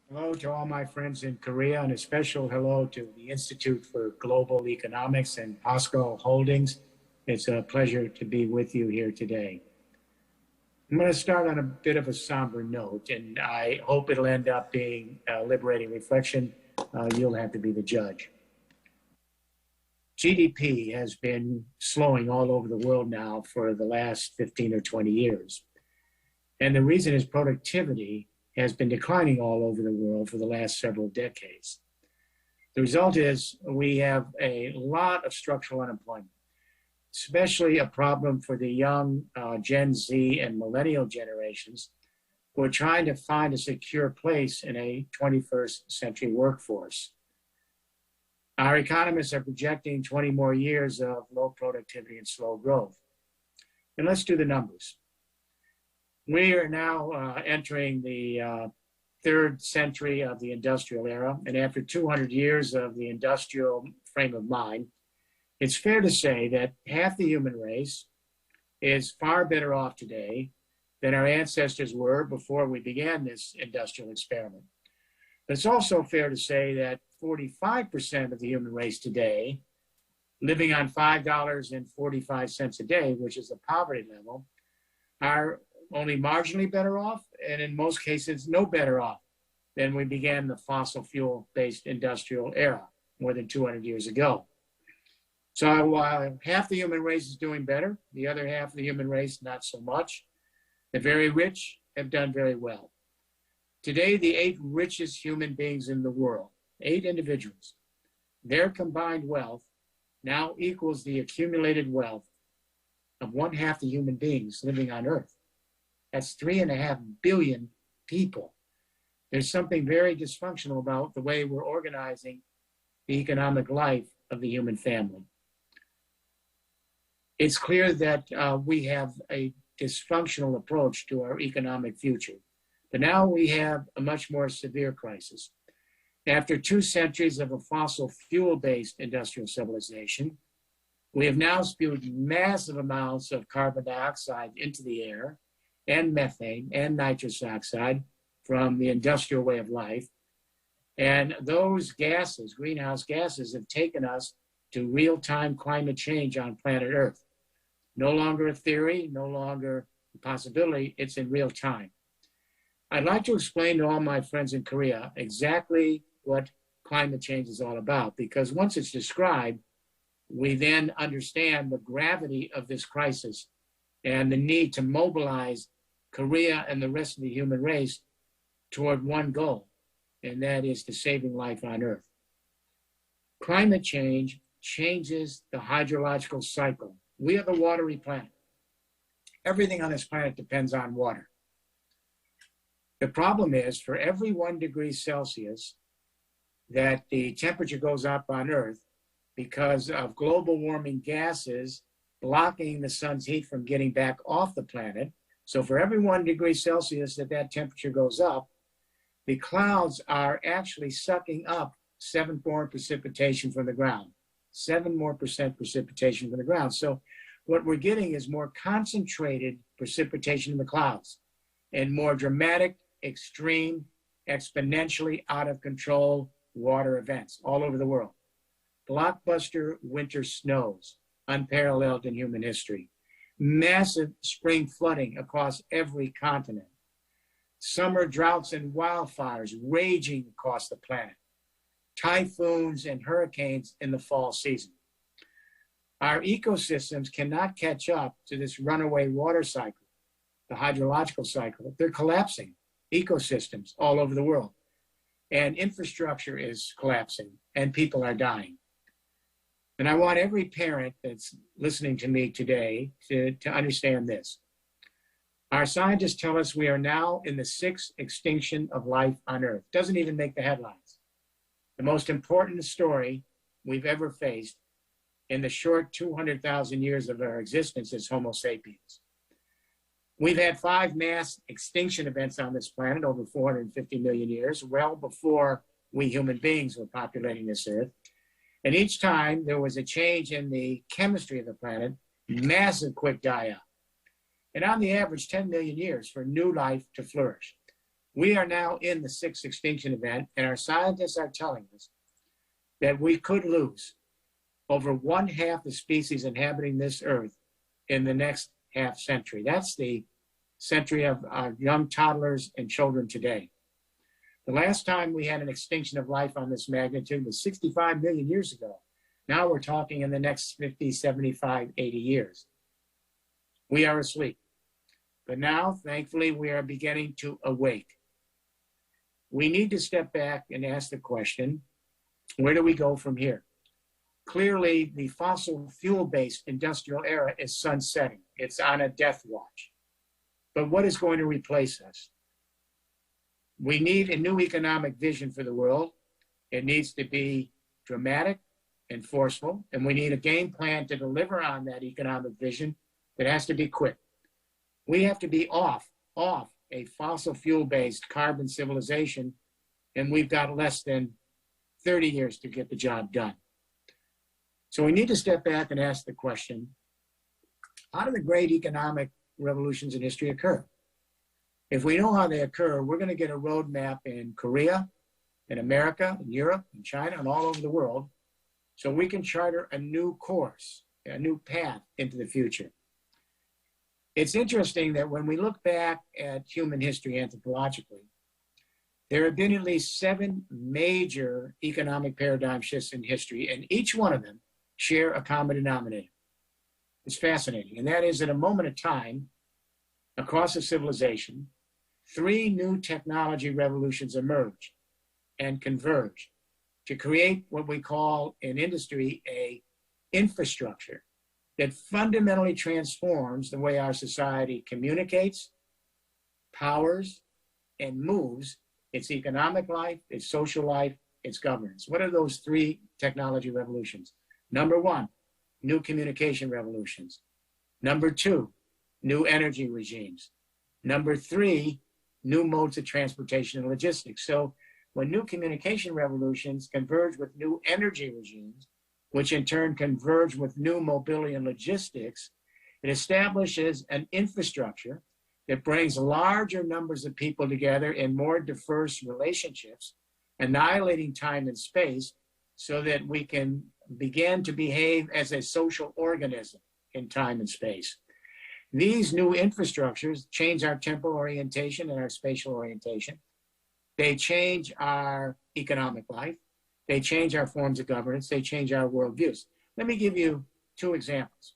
Hello to all my friends in Korea, and a special hello to the Institute for Global Economics and POSCO Holdings. It's a pleasure to be with you here today. I'm going to start on a bit of a somber note, and I hope it'll end up being a liberating reflection. You'll have to be the judge. GDP has been slowing all over the world now for the last 15 or 20 years. And the reason is productivity has been declining all over the world for the last several decades. The result is we have a lot of structural unemployment, especially a problem for the young Gen Z and millennial generations who are trying to find a secure place in a 21st century workforce. Our economists are projecting 20 more years of low productivity and slow growth. And let's do the numbers. We are now entering the third century of the industrial era, and after 200 years of the industrial frame of mind, it's fair to say that half the human race is far better off today than our ancestors were before we began this industrial experiment. But it's also fair to say that 45% of the human race today, living on $5.45 a day, which is the poverty level, are only marginally better off, and in most cases, no better off than we began the fossil fuel-based industrial era more than 200 years ago. So while half the human race is doing better, the other half of the human race not so much. The very rich have done very well. Today, the 8 richest human beings in the world, 8 individuals, their combined wealth now equals the accumulated wealth of 1/2 the human beings living on Earth. That's 3.5 billion people. There's something very dysfunctional about the way we're organizing the economic life of the human family. It's clear that we have a dysfunctional approach to our economic future. But now we have a much more severe crisis. After 2 centuries of a fossil fuel-based industrial civilization, we have now spewed massive amounts of carbon dioxide into the air, and methane and nitrous oxide from the industrial way of life. And those gases, greenhouse gases, have taken us to real-time climate change on planet Earth. No longer a theory, no longer a possibility, it's in real time. I'd like to explain to all my friends in Korea exactly what climate change is all about, because once it's described, we then understand the gravity of this crisis and the need to mobilize Korea and the rest of the human race toward one goal, and that is to saving life on Earth. Climate change changes the hydrological cycle. We are the watery planet. Everything on this planet depends on water. The problem is, for every 1 degree Celsius that the temperature goes up on Earth because of global warming gases blocking the sun's heat from getting back off the planet, so for every 1 degree Celsius that temperature goes up, the clouds are actually sucking up 7 more precipitation from the ground, 7% more precipitation from the ground. So what we're getting is more concentrated precipitation in the clouds and more dramatic, extreme, exponentially out of control water events all over the world. Blockbuster winter snows, unparalleled in human history. Massive spring flooding across every continent. Summer droughts and wildfires raging across the planet. Typhoons and hurricanes in the fall season. Our ecosystems cannot catch up to this runaway water cycle, the hydrological cycle. They're collapsing, ecosystems all over the world. And infrastructure is collapsing, and people are dying. And I want every parent that's listening to me today to understand this. Our scientists tell us we are now in the 6th extinction of life on Earth. Doesn't even make the headlines. The most important story we've ever faced in the short 200,000 years of our existence as Homo sapiens. We've had 5 mass extinction events on this planet over 450 million years, well before we human beings were populating this Earth. And each time there was a change in the chemistry of the planet, massive quick die-out. And on the average, 10 million years for new life to flourish. We are now in the sixth extinction event, and our scientists are telling us that we could lose over 1/2 the species inhabiting this earth in the next half century. That's the century of our young toddlers and children today. The last time we had an extinction of life on this magnitude was 65 million years ago. Now we're talking in the next 50, 75, 80 years. We are asleep. But now, thankfully, we are beginning to awake. We need to step back and ask the question, where do we go from here? Clearly, the fossil fuel-based industrial era is sunsetting. It's on a death watch. But what is going to replace us? We need a new economic vision for the world. It needs to be dramatic and forceful, and we need a game plan to deliver on that economic vision that has to be quick. We have to be off a fossil fuel-based carbon civilization, and we've got less than 30 years to get the job done. So we need to step back and ask the question, how do the great economic revolutions in history occur? If we know how they occur, we're going to get a roadmap in Korea, in America, in Europe, in China, and all over the world, so we can charter a new course, a new path into the future. It's interesting that when we look back at human history anthropologically, there have been at least 7 major economic paradigm shifts in history, and each one of them share a common denominator. It's fascinating, and that is at a moment of time, across a civilization, 3 new technology revolutions emerged and converged to create what we call in industry a infrastructure that fundamentally transforms the way our society communicates, powers, and moves its economic life, its social life, its governance. What are those 3 technology revolutions? Number 1, new communication revolutions. Number 2, new energy regimes. Number 3, new modes of transportation and logistics. So when new communication revolutions converge with new energy regimes, which in turn converge with new mobility and logistics, it establishes an infrastructure that brings larger numbers of people together in more diverse relationships, annihilating time and space, so that we can begin to behave as a social organism in time and space. These new infrastructures change our temporal orientation and our spatial orientation. They change our economic life. They change our forms of governance. They change our worldviews. Let me give you 2 examples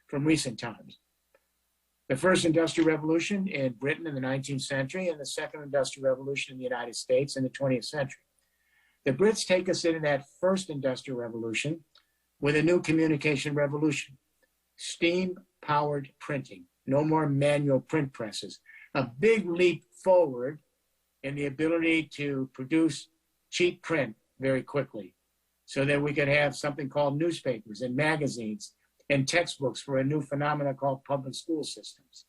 from recent times. The first industrial revolution in Britain in the 19th century and the second industrial revolution in the United States in the 20th century. The Brits take us into that first industrial revolution with a new communication revolution, steam-powered printing, no more manual print presses, a big leap forward in the ability to produce cheap print very quickly so that we could have something called newspapers and magazines and textbooks for a new phenomenon called public school systems.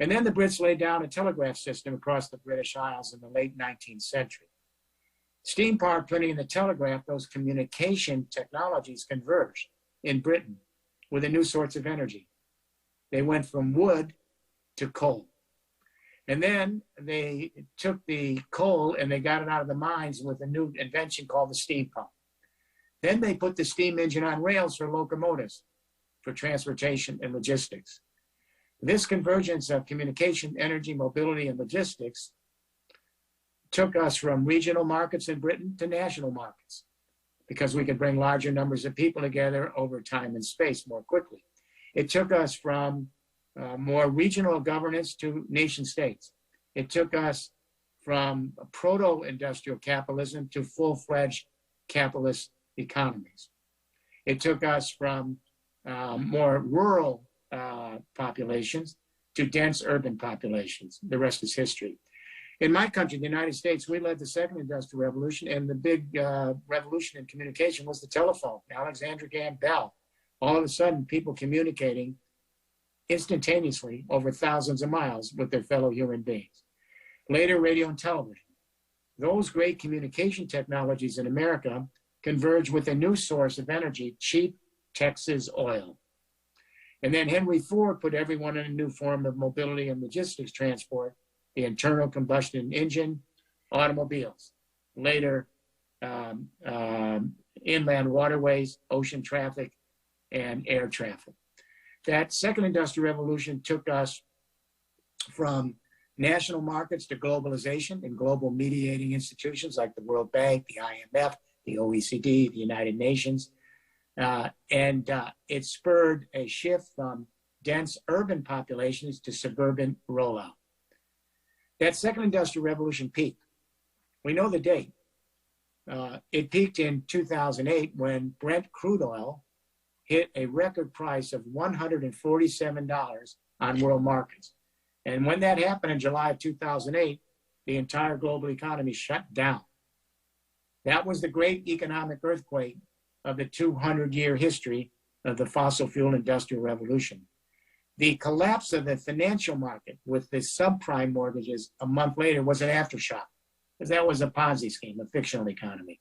And then the Brits laid down a telegraph system across the British Isles in the late 19th century. Steam power printing and the telegraph, those communication technologies converged in Britain with a new source of energy. They went from wood to coal. And then they took the coal and they got it out of the mines with a new invention called the steam pump. Then they put the steam engine on rails for locomotives, for transportation and logistics. This convergence of communication, energy, mobility, and logistics took us from regional markets in Britain to national markets because we could bring larger numbers of people together over time and space more quickly. It took us from more regional governance to nation states. It took us from proto-industrial capitalism to full-fledged capitalist economies. It took us from more rural populations to dense urban populations. The rest is history. In my country, the United States, we led the second industrial revolution, and the big revolution in communication was the telephone. Alexander Graham Bell. All of a sudden, people communicating instantaneously over thousands of miles with their fellow human beings. Later, radio and television. Those great communication technologies in America converged with a new source of energy, cheap Texas oil. And then Henry Ford put everyone in a new form of mobility and logistics transport the internal combustion engine, automobiles, later inland waterways, ocean traffic, and air traffic. That second industrial revolution took us from national markets to globalization and global mediating institutions like the World Bank, the IMF, the OECD, the United Nations. And it spurred a shift from dense urban populations to suburban rollout. That second industrial revolution peaked. We know the date. It peaked in 2008 when Brent crude oil hit a record price of $147 on world markets. And when that happened in July of 2008, the entire global economy shut down. That was the great economic earthquake of the 200-year history of the fossil fuel industrial revolution. The collapse of the financial market with the subprime mortgages a month later was an aftershock, because that was a Ponzi scheme, a fictional economy.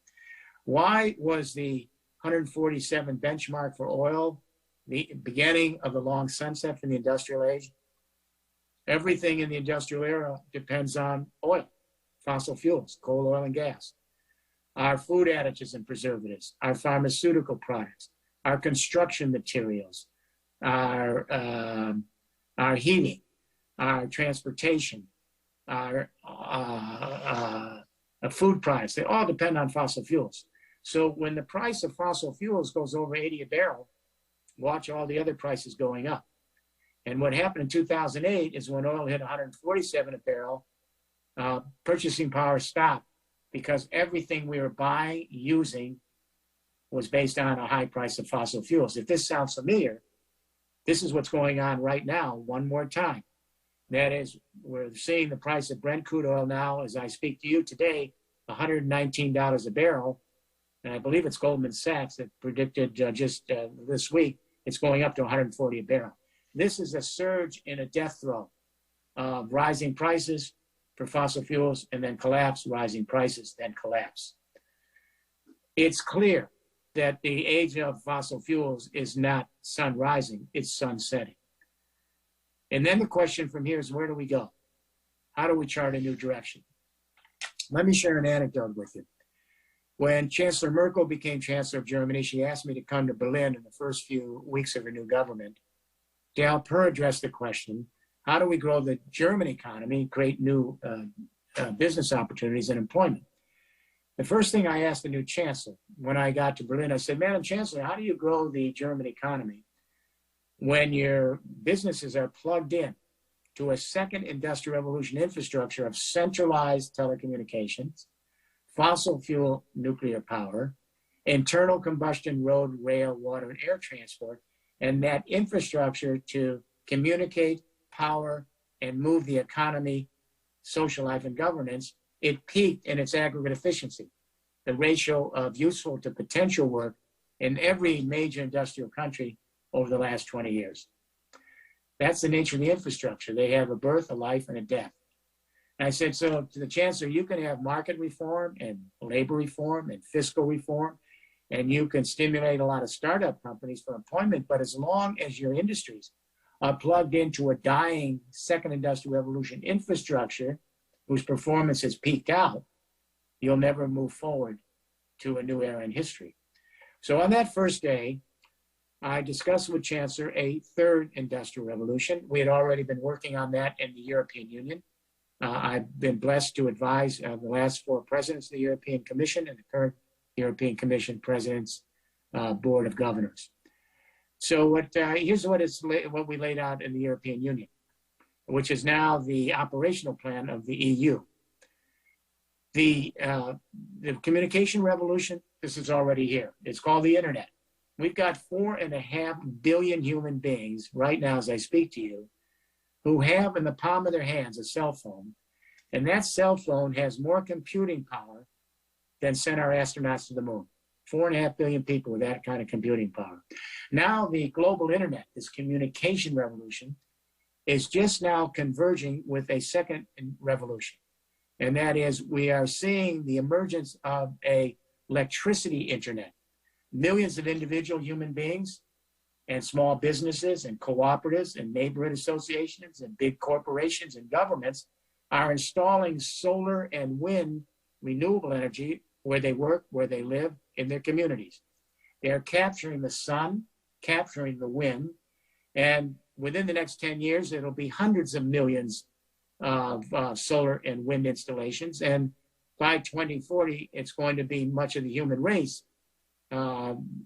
Why was the 147 benchmark for oil the beginning of the long sunset from the industrial age? Everything in the industrial era depends on oil, fossil fuels, coal, oil, and gas. Our food additives and preservatives, our pharmaceutical products, our construction materials, our heating, our transportation, our food products, they all depend on fossil fuels. So when the price of fossil fuels goes over 80 a barrel, watch all the other prices going up. And what happened in 2008 is when oil hit 147 a barrel, purchasing power stopped because everything we were buying, using, was based on a high price of fossil fuels. If this sounds familiar, this is what's going on right now, one more time. That is, we're seeing the price of Brent crude oil now, as I speak to you today, $119 a barrel. And I believe it's Goldman Sachs that predicted just this week, it's going up to 140 a barrel. This is a surge in a death throw of rising prices for fossil fuels and then collapse, rising prices, then collapse. It's clear that the age of fossil fuels is not sun rising, it's sun setting. And then the question from here is, where do we go? How do we chart a new direction? Let me share an anecdote with you. When Chancellor Merkel became Chancellor of Germany, she asked me to come to Berlin in the first few weeks of her new government to help her address the question, how do we grow the German economy, create new business opportunities and employment? The first thing I asked the new Chancellor when I got to Berlin, I said, Madam Chancellor, how do you grow the German economy when your businesses are plugged in to a second industrial revolution infrastructure of centralized telecommunications, fossil fuel nuclear power, internal combustion road, rail, water, and air transport, and that infrastructure to communicate, power, and move the economy, social life, and governance? It peaked in its aggregate efficiency, the ratio of useful to potential work in every major industrial country over the last 20 years. That's the nature of the infrastructure. They have a birth, a life, and a death. And I said, so to the Chancellor, you can have market reform and labor reform and fiscal reform, and you can stimulate a lot of startup companies for employment, but as long as your industries are plugged into a dying second industrial revolution infrastructure whose performance has peaked out, you'll never move forward to a new era in history. So on that first day, I discussed with Chancellor a third industrial revolution. We had already been working on that in the European Union. I've been blessed to advise the last 4 presidents of the European Commission and the current European Commission President's Board of Governors. So here's what we laid out in the European Union, which is now the operational plan of the EU. The communication revolution, this is already here. It's called the internet. We've got 4.5 billion human beings right now as I speak to you who have in the palm of their hands a cell phone, and that cell phone has more computing power than sent our astronauts to the moon. 4.5 billion people with that kind of computing power. Now the global internet, this communication revolution, is just now converging with a second revolution. And that is, we are seeing the emergence of an electricity internet. Millions of individual human beings and small businesses and cooperatives and neighborhood associations and big corporations and governments are installing solar and wind renewable energy where they work, where they live, in their communities. They are capturing the sun, capturing the wind, and within the next 10 years, it'll be hundreds of millions of solar and wind installations. And by 2040, it's going to be much of the human race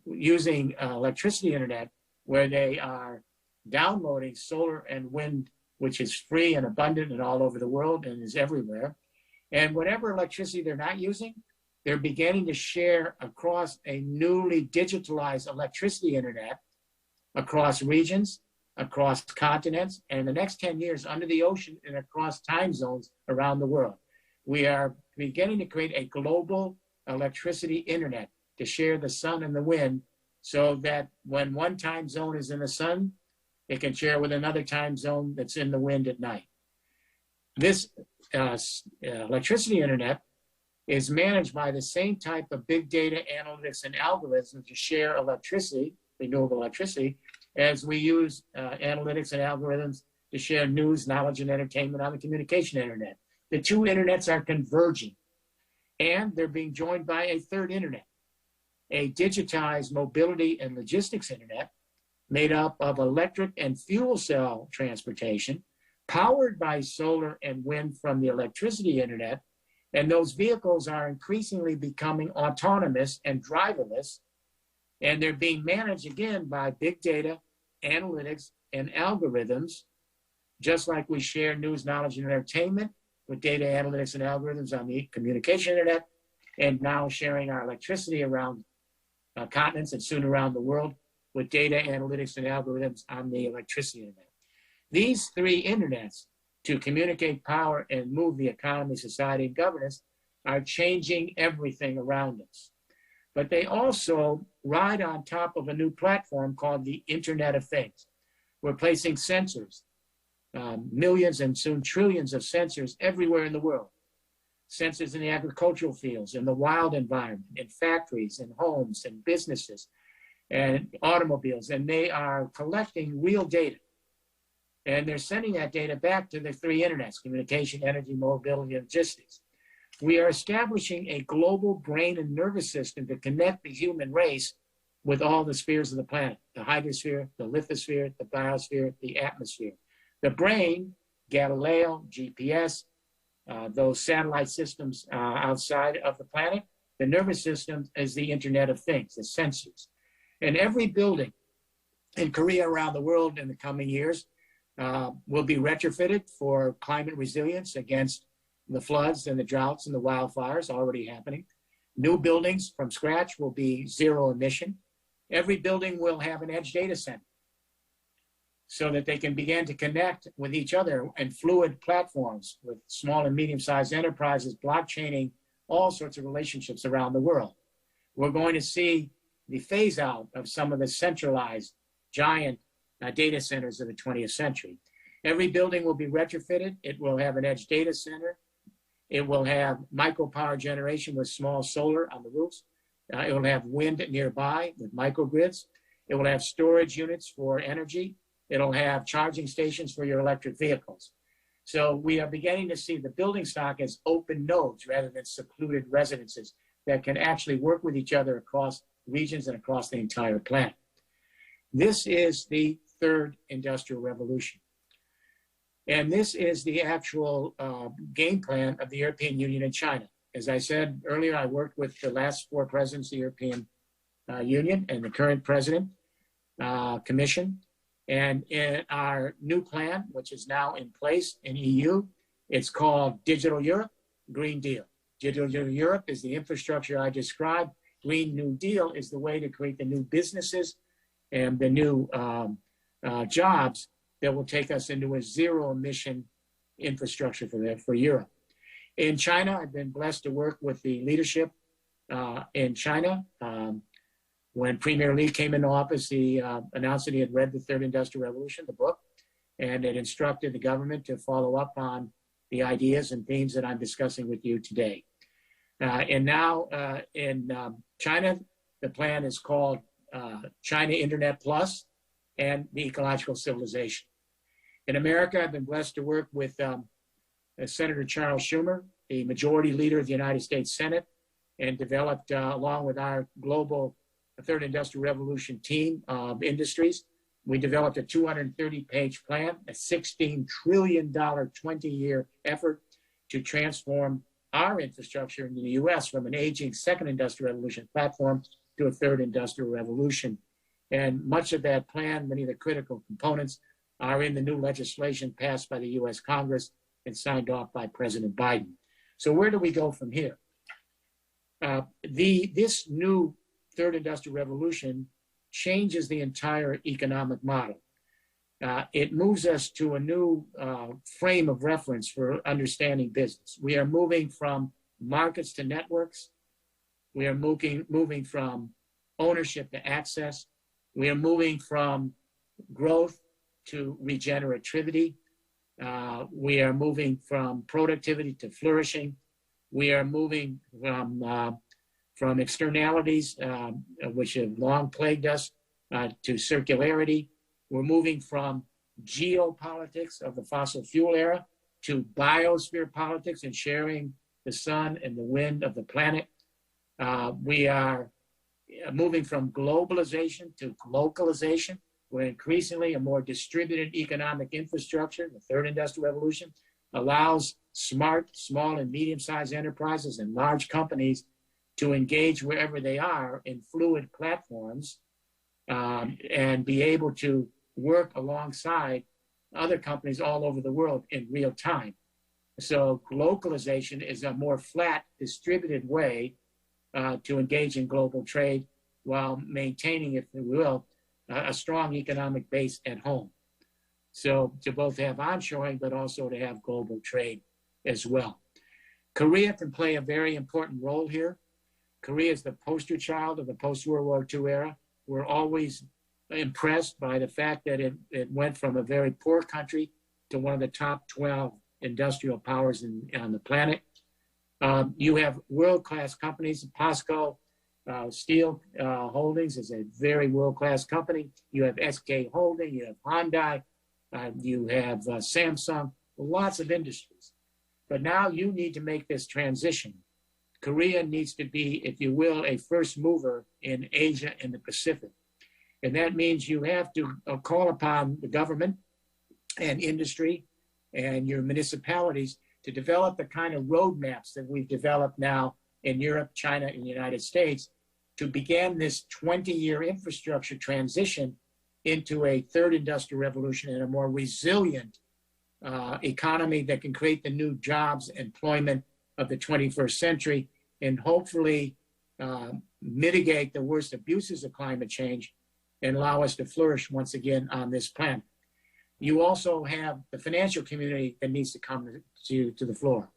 using electricity internet, where they are downloading solar and wind, which is free and abundant and all over the world and is everywhere. And whatever electricity they're not using, they're beginning to share across a newly digitalized electricity internet across regions, across continents, and in the next 10 years under the ocean and across time zones around the world. We are beginning to create a global electricity internet to share the sun and the wind, so that when one time zone is in the sun, it can share with another time zone that's in the wind at night. This electricity internet is managed by the same type of big data analytics and algorithms to share electricity, renewable electricity, as we use analytics and algorithms to share news, knowledge, and entertainment on the communication internet. The two internets are converging, and they're being joined by a third internet, a digitized mobility and logistics internet made up of electric and fuel cell transportation, powered by solar and wind from the electricity internet. And those vehicles are increasingly becoming autonomous and driverless, and they're being managed again by big data, analytics, and algorithms, just like we share news, knowledge, and entertainment with data analytics and algorithms on the communication internet, and now sharing our electricity around continents and soon around the world with data analytics and algorithms on the electricity internet. These three internets to communicate power and move the economy, society, and governance are changing everything around us. But they also ride on top of a new platform called the Internet of Things. We're placing sensors, millions and soon trillions of sensors everywhere in the world. Sensors in the agricultural fields, in the wild environment, in factories, in homes, in businesses, and automobiles, and they are collecting real data. And they're sending that data back to the three internets: communication, energy, mobility, and logistics. We are establishing a global brain and nervous system to connect the human race with all the spheres of the planet: the hydrosphere, the lithosphere, the biosphere, the atmosphere. The brain, Galileo, GPS, those satellite systems outside of the planet. The nervous system is the Internet of Things, the sensors. And every building in Korea, around the world in the coming years, will be retrofitted for climate resilience against the floods and the droughts and the wildfires already happening. New buildings from scratch will be zero emission. Every building will have an edge data center so that they can begin to connect with each other in fluid platforms with small and medium-sized enterprises, blockchaining all sorts of relationships around the world. We're going to see the phase out of some of the centralized giant data centers of the 20th century. Every building will be retrofitted. It will have an edge data center. It will have micro power generation with small solar on the roofs. It will have wind nearby with microgrids. It will have storage units for energy. It'll have charging stations for your electric vehicles. So we are beginning to see the building stock as open nodes rather than secluded residences that can actually work with each other across regions and across the entire planet. This is the third industrial revolution. And this is the actual game plan of the European Union and China. As I said earlier, I worked with the last four presidents of the European Union and the current president, Commission. And in our new plan, which is now in place in EU, it's called Digital Europe, Green Deal. Digital Europe is the infrastructure I described. Green New Deal is the way to create the new businesses and the new jobs that will take us into a zero emission infrastructure for Europe. In China, I've been blessed to work with the leadership in China. When Premier Li came into office, he announced that he had read The Third Industrial Revolution, the book, and it instructed the government to follow up on the ideas and themes that I'm discussing with you today. And now in China, the plan is called China Internet Plus and the Ecological Civilization. In America, I've been blessed to work with Senator Charles Schumer, the majority leader of the United States Senate, and developed, along with our global Third Industrial Revolution team of industries, we developed a 230-page plan, a $16 trillion 20-year effort to transform our infrastructure in the U.S. from an aging second industrial revolution platform to a third industrial revolution. And much of that plan, many of the critical components, are in the new legislation passed by the U.S. Congress and signed off by President Biden. So where do we go from here? This new third industrial revolution changes the entire economic model. It moves us to a new frame of reference for understanding business. We are moving from markets to networks. We are moving from ownership to access. We are moving from growth to regenerativity. We are moving from productivity to flourishing. We are moving from externalities, which have long plagued us, to circularity. We're moving from geopolitics of the fossil fuel era to biosphere politics and sharing the sun and the wind of the planet. We are moving from globalization to localization. We're increasingly a more distributed economic infrastructure. The third industrial revolution allows smart, small and medium-sized enterprises and large companies to engage wherever they are in fluid platforms and be able to work alongside other companies all over the world in real time. So localization is a more flat, distributed way to engage in global trade while maintaining, if you will, a strong economic base at home. So to both have onshoring, but also to have global trade as well. Korea can play a very important role here. Korea is the poster child of the post-World War II era. We're always impressed by the fact that it went from a very poor country to one of the top 12 industrial powers on the planet. You have world-class companies. POSCO Steel Holdings is a very world-class company. You have SK Holding, you have Hyundai, you have Samsung, lots of industries. But now you need to make this transition. Korea needs to be, if you will, a first mover in Asia and the Pacific. And that means you have to call upon the government and industry and your municipalities to develop the kind of roadmaps that we've developed now in Europe, China, and the United States to begin this 20-year infrastructure transition into a third industrial revolution and a more resilient economy that can create the new jobs, employment of the 21st century, and hopefully mitigate the worst abuses of climate change and allow us to flourish once again on this planet. You also have the financial community that needs to come to the floor.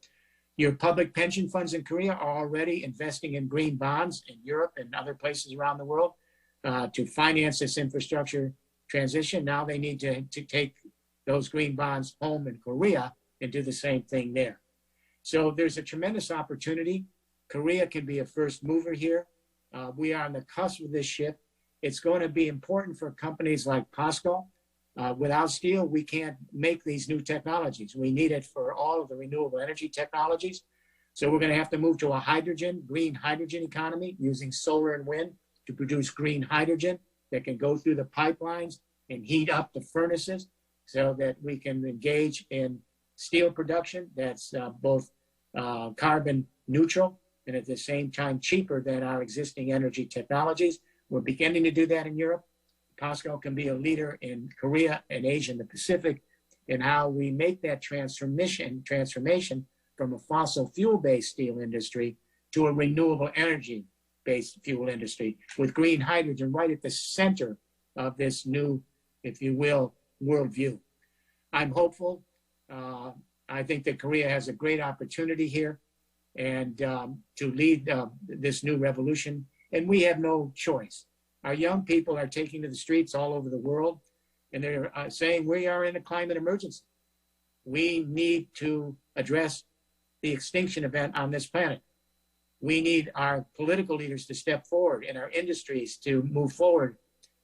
Your public pension funds in Korea are already investing in green bonds in Europe and other places around the world to finance this infrastructure transition. Now they need to take those green bonds home in Korea and do the same thing there. So there's a tremendous opportunity. Korea can be a first mover here. We are on the cusp of this shift. It's going to be important for companies like POSCO. Without steel, we can't make these new technologies. We need it for all of the renewable energy technologies. So we're going to have to move to a green hydrogen economy using solar and wind to produce green hydrogen that can go through the pipelines and heat up the furnaces so that we can engage in steel production that's both carbon neutral and at the same time cheaper than our existing energy technologies. We're beginning to do that in Europe. POSCO can be a leader in Korea and Asia and the Pacific in how we make that transformation from a fossil fuel-based steel industry to a renewable energy-based fuel industry with green hydrogen right at the center of this new, if you will, worldview. I'm hopeful. I think that Korea has a great opportunity here and to lead this new revolution, and we have no choice. Our young people are taking to the streets all over the world, and they're saying we are in a climate emergency. We need to address the extinction event on this planet. We need our political leaders to step forward and our industries to move forward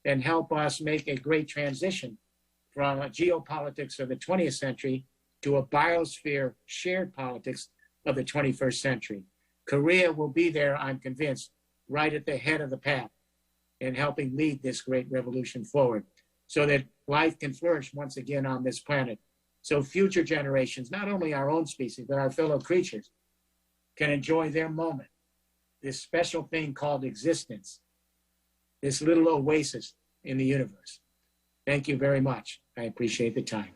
and help us make a great transition from a geopolitics of the 20th century to a biosphere shared politics of the 21st century. Korea will be there, I'm convinced, right at the head of the pack in helping lead this great revolution forward so that life can flourish once again on this planet. So future generations, not only our own species, but our fellow creatures, can enjoy their moment, this special thing called existence, this little oasis in the universe. Thank you very much. I appreciate the time.